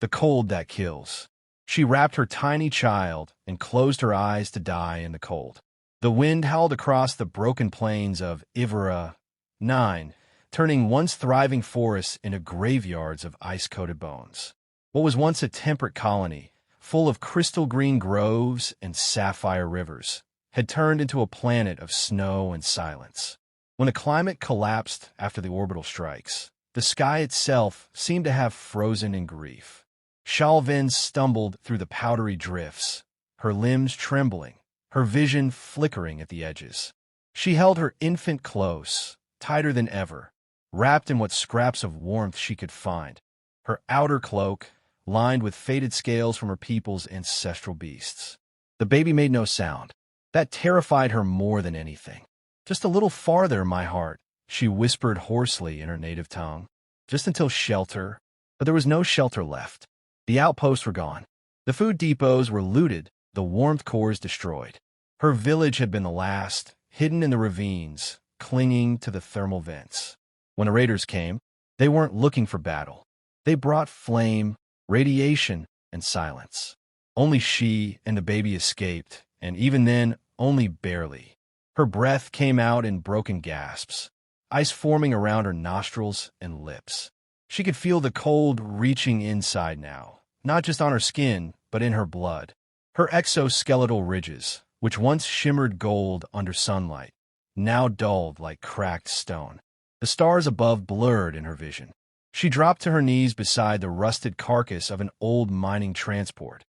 the cold that kills. She wrapped her tiny child and closed her eyes to die in the cold. The wind howled across the broken plains of Ivora 9, turning once thriving forests into graveyards of ice-coated bones. What was once a temperate colony, full of crystal-green groves and sapphire rivers, had turned into a planet of snow and silence. When the climate collapsed after the orbital strikes, the sky itself seemed to have frozen in grief. Shalvin stumbled through the powdery drifts, her limbs trembling, her vision flickering at the edges. She held her infant close, tighter than ever, wrapped in what scraps of warmth she could find, her outer cloak lined with faded scales from her people's ancestral beasts. The baby made no sound. That terrified her more than anything. "Just a little farther, my heart," she whispered hoarsely in her native tongue. "Just until shelter." But there was no shelter left. The outposts were gone. The food depots were looted, the warmth cores destroyed. Her village had been the last, hidden in the ravines, clinging to the thermal vents. When the raiders came, they weren't looking for battle. They brought flame, radiation, and silence. Only she and the baby escaped, and even then, only barely. Her breath came out in broken gasps, ice forming around her nostrils and lips. She could feel the cold reaching inside now, not just on her skin, but in her blood. Her exoskeletal ridges, which once shimmered gold under sunlight, now dulled like cracked stone. The stars above blurred in her vision. She dropped to her knees beside the rusted carcass of an old mining transport,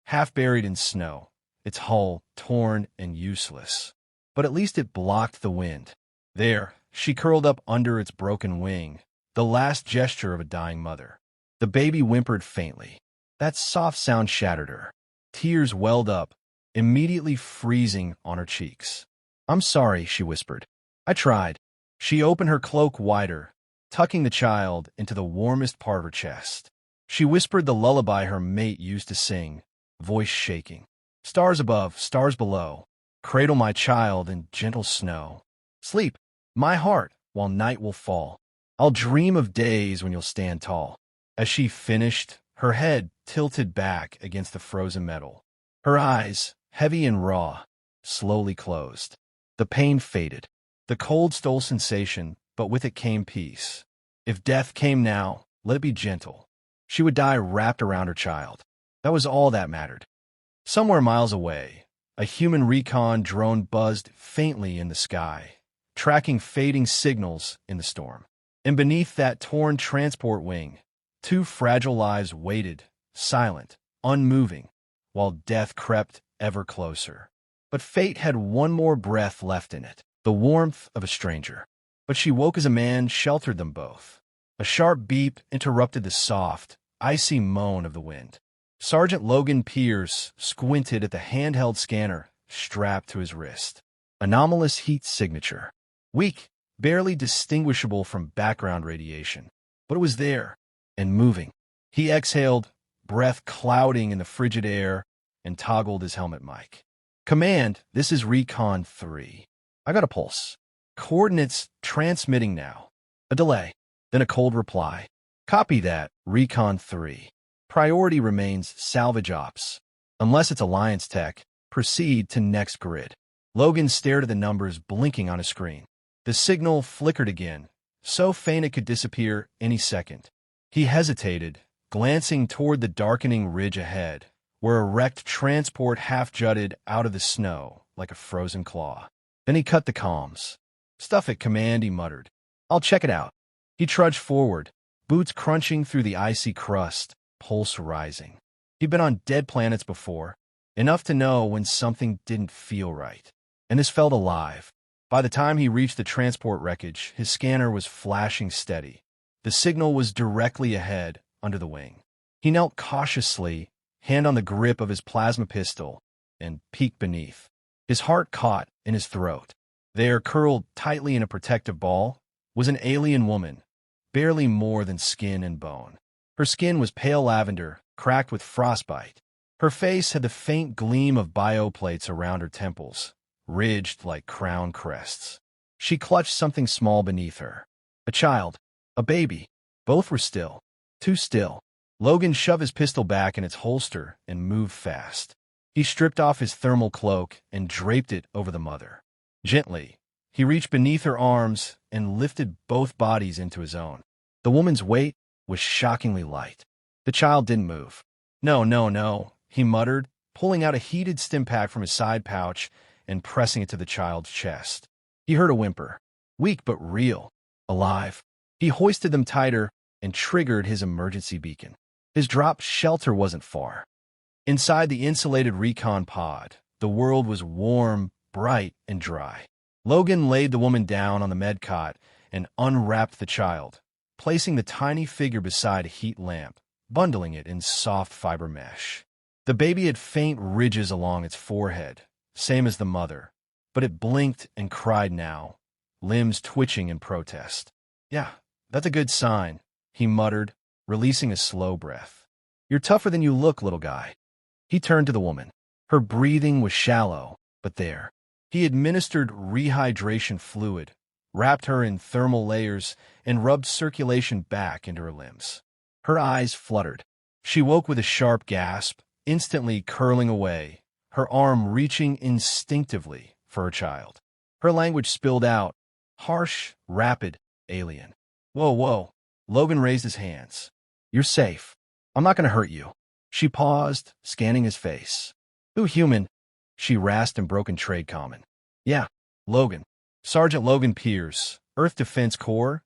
half buried in snow, its hull torn and useless. But at least it blocked the wind. There, she curled up under its broken wing, the last gesture of a dying mother. The baby whimpered faintly. That soft sound shattered her. Tears welled up, immediately freezing on her cheeks. "I'm sorry," she whispered. "I tried." She opened her cloak wider, tucking the child into the warmest part of her chest. She whispered the lullaby her mate used to sing, voice shaking. "Stars above, stars below. Cradle my child in gentle snow. Sleep, my heart, while night will fall. I'll dream of days when you'll stand tall." As she finished, her head tilted back against the frozen metal. Her eyes, heavy and raw, slowly closed. The pain faded. The cold stole sensation, but with it came peace. If death came now, let it be gentle. She would die wrapped around her child. That was all that mattered. Somewhere miles away, a human recon drone buzzed faintly in the sky, tracking fading signals in the storm. And beneath that torn transport wing, two fragile lives waited, silent, unmoving, while death crept ever closer. But fate had one more breath left in it, the warmth of a stranger. But she woke as a man sheltered them both. A sharp beep interrupted the soft, icy moan of the wind. Sergeant Logan Pierce squinted at the handheld scanner strapped to his wrist. Anomalous heat signature. Weak, barely distinguishable from background radiation. But it was there, and moving. He exhaled, breath clouding in the frigid air, and toggled his helmet mic. "Command, this is Recon 3. I got a pulse. Coordinates transmitting now." A delay, then a cold reply. "Copy that, Recon 3. Priority remains salvage ops. Unless it's Alliance tech, proceed to next grid." Logan stared at the numbers blinking on his screen. The signal flickered again, so faint it could disappear any second. He hesitated, glancing toward the darkening ridge ahead, where a wrecked transport half-jutted out of the snow like a frozen claw. Then he cut the comms. "Stuff it, Command," he muttered. "I'll check it out." He trudged forward, boots crunching through the icy crust, pulse rising. He'd been on dead planets before, enough to know when something didn't feel right. And this felt alive. By the time he reached the transport wreckage, his scanner was flashing steady. The signal was directly ahead, under the wing. He knelt cautiously, hand on the grip of his plasma pistol, and peeked beneath. His heart caught in his throat. There, curled tightly in a protective ball, was an alien woman, barely more than skin and bone. Her skin was pale lavender, cracked with frostbite. Her face had the faint gleam of bioplates around her temples, ridged like crown crests. She clutched something small beneath her. A child, a baby. Both were still, too still. Logan shoved his pistol back in its holster and moved fast. He stripped off his thermal cloak and draped it over the mother. Gently, he reached beneath her arms and lifted both bodies into his own. The woman's weight was shockingly light. The child didn't move. No, no, no, he muttered, pulling out a heated stim pack from his side pouch and pressing it to the child's chest. He heard a whimper. Weak but real. Alive. He hoisted them tighter and triggered his emergency beacon. His drop shelter wasn't far. Inside the insulated recon pod, the world was warm, bright, and dry. Logan laid the woman down on the med cot and unwrapped the child, placing the tiny figure beside a heat lamp, bundling it in soft fiber mesh. The baby had faint ridges along its forehead, same as the mother, but it blinked and cried now, limbs twitching in protest. Yeah, that's a good sign, he muttered, releasing a slow breath. You're tougher than you look, little guy. He turned to the woman. Her breathing was shallow, but there. He administered rehydration fluid, wrapped her in thermal layers, and rubbed circulation back into her limbs. Her eyes fluttered. She woke with a sharp gasp, instantly curling away, her arm reaching instinctively for her child. Her language spilled out, harsh, rapid, alien. Whoa, whoa. Logan raised his hands. You're safe. I'm not going to hurt you. She paused, scanning his face. Who human? She rasped in broken trade common. Yeah, Logan. Sergeant Logan Pierce, Earth Defense Corps.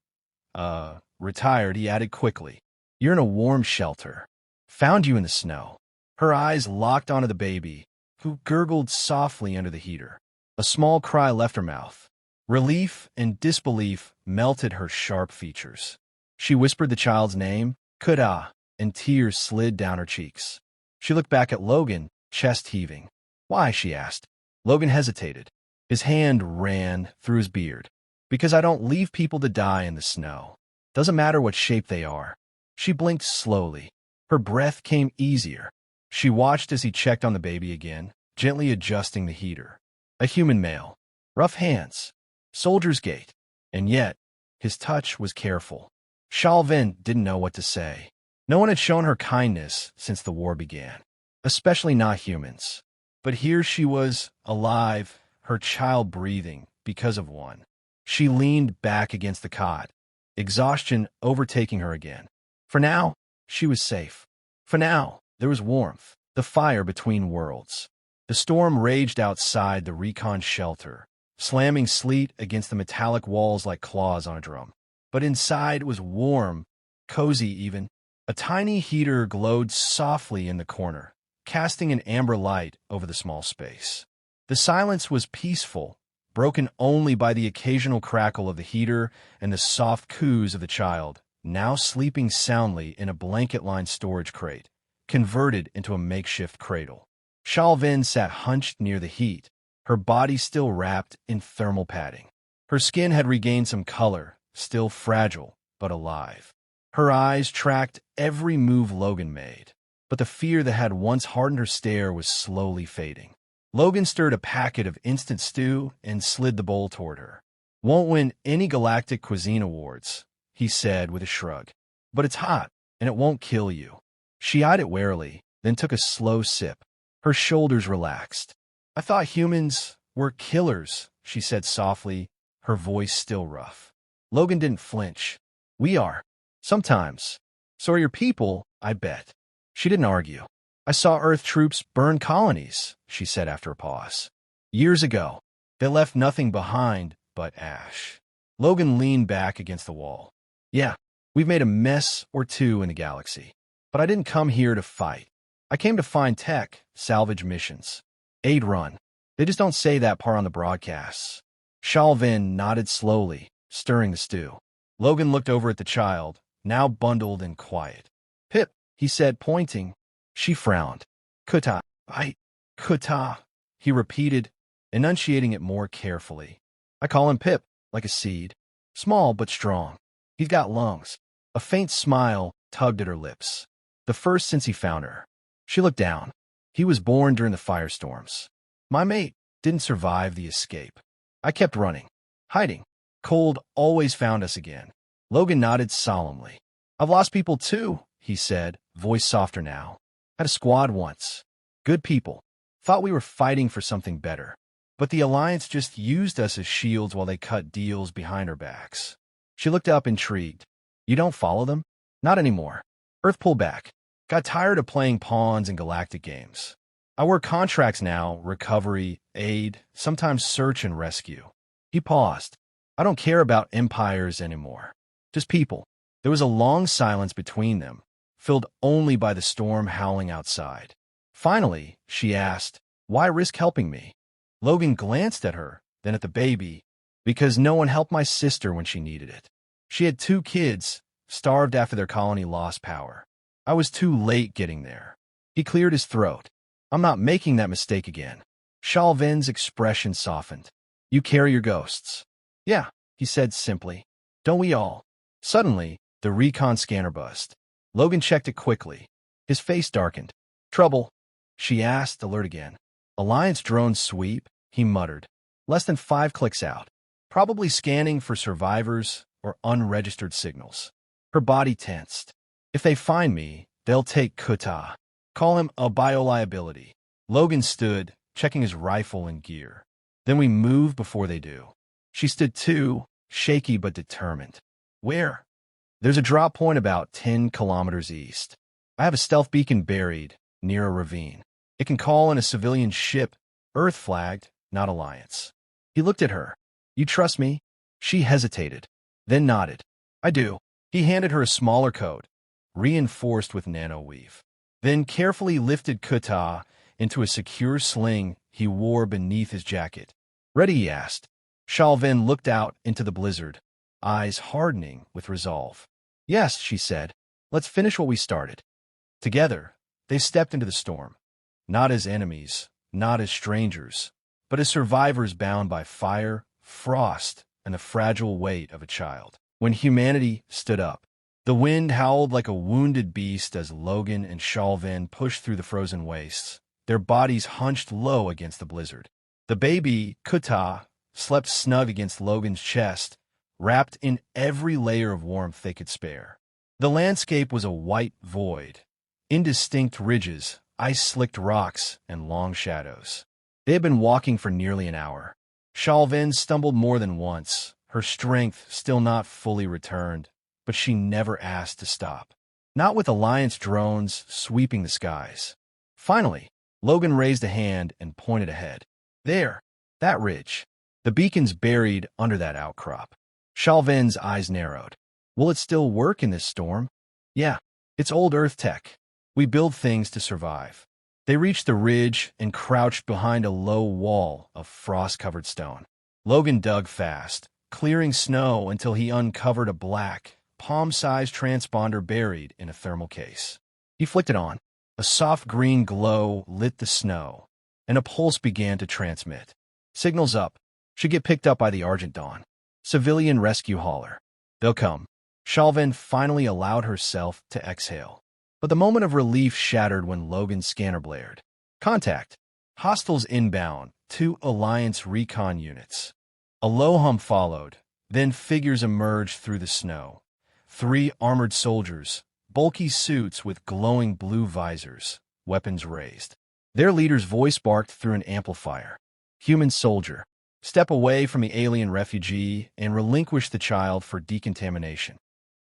Retired, he added quickly. You're in a warm shelter. Found you in the snow. Her eyes locked onto the baby, who gurgled softly under the heater. A small cry left her mouth. Relief and disbelief melted her sharp features. She whispered the child's name, Kuda, and tears slid down her cheeks. She looked back at Logan, chest heaving. Why? She asked. Logan hesitated. His hand ran through his beard. Because I don't leave people to die in the snow. Doesn't matter what shape they are. She blinked slowly. Her breath came easier. She watched as he checked on the baby again, gently adjusting the heater. A human male. Rough hands. Soldier's gait. And yet, his touch was careful. Shalvin didn't know what to say. No one had shown her kindness since the war began, especially not humans. But here she was, alive, her child breathing because of one. She leaned back against the cot, exhaustion overtaking her again. For now, she was safe. For now, there was warmth, the fire between worlds. The storm raged outside the recon shelter, slamming sleet against the metallic walls like claws on a drum. But inside was warm, cozy even. A tiny heater glowed softly in the corner, casting an amber light over the small space. The silence was peaceful, broken only by the occasional crackle of the heater and the soft coos of the child, now sleeping soundly in a blanket-lined storage crate, converted into a makeshift cradle. Shalvin sat hunched near the heat, her body still wrapped in thermal padding. Her skin had regained some color, still fragile, but alive. Her eyes tracked every move Logan made, but the fear that had once hardened her stare was slowly fading. Logan stirred a packet of instant stew and slid the bowl toward her. Won't win any galactic cuisine awards, he said with a shrug. But it's hot, and it won't kill you. She eyed it warily, then took a slow sip. Her shoulders relaxed. I thought humans were killers, she said softly, her voice still rough. Logan didn't flinch. We are. Sometimes. So are your people, I bet. She didn't argue. I saw Earth troops burn colonies, she said after a pause. Years ago, they left nothing behind but ash. Logan leaned back against the wall. Yeah, we've made a mess or two in the galaxy. But I didn't come here to fight. I came to find tech, salvage missions. Aid run. They just don't say that part on the broadcasts. Shalvin nodded slowly, stirring the stew. Logan looked over at the child, now bundled and quiet. Pip, he said, pointing. She frowned. Kuta, Kuta, he repeated, enunciating it more carefully. I call him Pip, like a seed. Small but strong. He's got lungs. A faint smile tugged at her lips. The first since he found her. She looked down. He was born during the firestorms. My mate didn't survive the escape. I kept running, hiding. Cold always found us again. Logan nodded solemnly. I've lost people too, he said, voice softer now. Had a squad once. Good people. Thought we were fighting for something better. But the Alliance just used us as shields while they cut deals behind our backs. She looked up intrigued. You don't follow them? Not anymore. Earth pulled back. Got tired of playing pawns in galactic games. I work contracts now, recovery, aid, sometimes search and rescue. He paused. I don't care about empires anymore. Just people. There was a long silence between them, filled only by the storm howling outside. Finally, she asked, why risk helping me? Logan glanced at her, then at the baby, because no one helped my sister when she needed it. She had 2 kids, starved after their colony lost power. I was too late getting there. He cleared his throat. I'm not making that mistake again. Shalvin's expression softened. You carry your ghosts. Yeah, he said simply. Don't we all? Suddenly, the recon scanner buzzed. Logan checked it quickly. His face darkened. Trouble? She asked, alert again. Alliance drone sweep, he muttered. Less than 5 clicks out. Probably scanning for survivors or unregistered signals. Her body tensed. If they find me, they'll take Kuta. Call him a bio-liability. Logan stood, checking his rifle and gear. Then we move before they do. She stood too, shaky but determined. Where? There's a drop point about 10 kilometers east. I have a stealth beacon buried near a ravine. It can call in a civilian ship, Earth flagged, not Alliance. He looked at her. You trust me? She hesitated, then nodded. I do. He handed her a smaller code, reinforced with nanoweave. Then carefully lifted Kuta into a secure sling he wore beneath his jacket. Ready, he asked. Shalvin looked out into the blizzard, eyes hardening with resolve. Yes, she said. Let's finish what we started. Together, they stepped into the storm. Not as enemies, not as strangers, but as survivors bound by fire, frost, and the fragile weight of a child. When humanity stood up, the wind howled like a wounded beast as Logan and Shalvin pushed through the frozen wastes, their bodies hunched low against the blizzard. The baby, Kuta, slept snug against Logan's chest, wrapped in every layer of warmth they could spare. The landscape was a white void, indistinct ridges, ice-slicked rocks, and long shadows. They had been walking for nearly an hour. Shalvin stumbled more than once, her strength still not fully returned, but she never asked to stop. Not with Alliance drones sweeping the skies. Finally, Logan raised a hand and pointed ahead. There, that ridge. The beacon's buried under that outcrop. Shalvin's eyes narrowed. Will it still work in this storm? Yeah, it's old Earth tech. We build things to survive. They reached the ridge and crouched behind a low wall of frost-covered stone. Logan dug fast, clearing snow until he uncovered a black, palm-sized transponder buried in a thermal case. He flicked it on. A soft green glow lit the snow, and a pulse began to transmit. Signals up. Should get picked up by the Argent Dawn. Civilian rescue hauler. They'll come. Shalvin finally allowed herself to exhale. But the moment of relief shattered when Logan's scanner blared. Contact. Hostiles inbound. 2 Alliance recon units. A low hum followed. Then figures emerged through the snow. 3 armored soldiers, bulky suits with glowing blue visors, weapons raised. Their leader's voice barked through an amplifier. Human soldier. Step away from the alien refugee and relinquish the child for decontamination.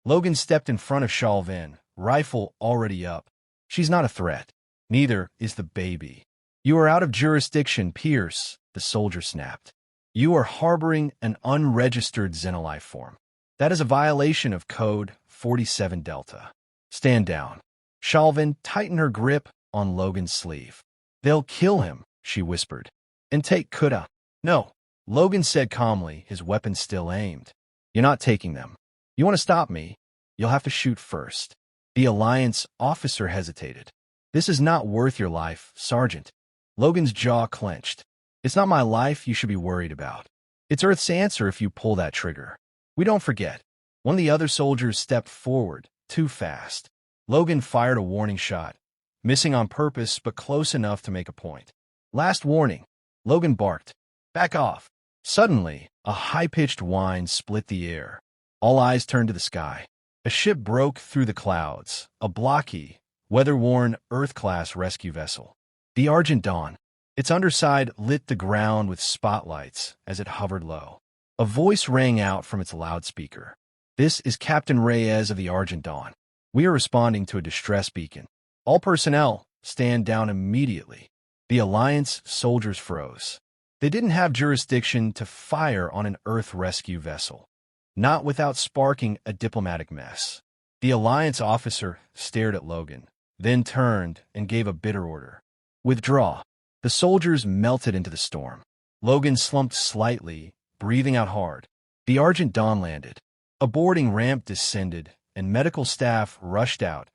Logan stepped in front of Shalvin, rifle already up. She's not a threat. Neither is the baby. You are out of jurisdiction, Pierce, the soldier snapped. You are harboring an unregistered xenolife form. That is a violation of Code 47 Delta. Stand down. Shalvin tightened her grip on Logan's sleeve. They'll kill him, she whispered. And take Kuta. No, Logan said calmly, his weapon still aimed. You're not taking them. You want to stop me? You'll have to shoot first. The Alliance officer hesitated. This is not worth your life, Sergeant. Logan's jaw clenched. It's not my life you should be worried about. It's Earth's answer if you pull that trigger. We don't forget. One of the other soldiers stepped forward, too fast. Logan fired a warning shot, missing on purpose but close enough to make a point. Last warning. Logan barked. Back off. Suddenly, a high-pitched whine split the air. All eyes turned to the sky. A ship broke through the clouds, a blocky, weather-worn Earth-class rescue vessel. The Argent Dawn. Its underside lit the ground with spotlights as it hovered low. A voice rang out from its loudspeaker. "This is Captain Reyes of the Argent Dawn. We are responding to a distress beacon. All personnel, stand down immediately." The Alliance soldiers froze. They didn't have jurisdiction to fire on an Earth rescue vessel, not without sparking a diplomatic mess. The Alliance officer stared at Logan, then turned and gave a bitter order. "Withdraw." The soldiers melted into the storm. Logan slumped slightly, breathing out hard. The Argent Dawn landed. A boarding ramp descended, and medical staff rushed out,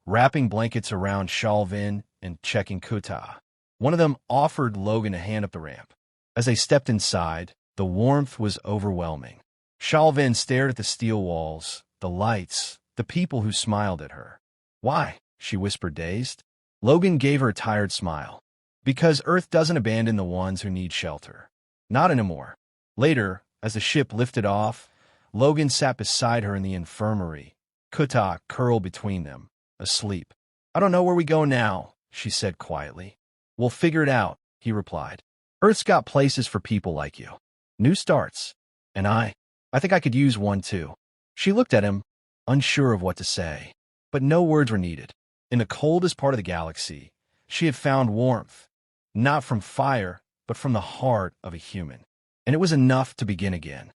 wrapping blankets around Shalvin and checking Kuta. One of them offered Logan a hand up the ramp. As they stepped inside, the warmth was overwhelming. Shalvin stared at the steel walls, the lights, the people who smiled at her. "Why?" she whispered, dazed. Logan gave her a tired smile. "Because Earth doesn't abandon the ones who need shelter. Not anymore." Later, as the ship lifted off, Logan sat beside her in the infirmary, Kuta curled between them, asleep. "I don't know where we go now," she said quietly. "We'll figure it out," he replied. "Earth's got places for people like you. New starts. And I think I could use one too." She looked at him, unsure of what to say. But no words were needed. In the coldest part of the galaxy, she had found warmth, not from fire, but from the heart of a human. And it was enough to begin again.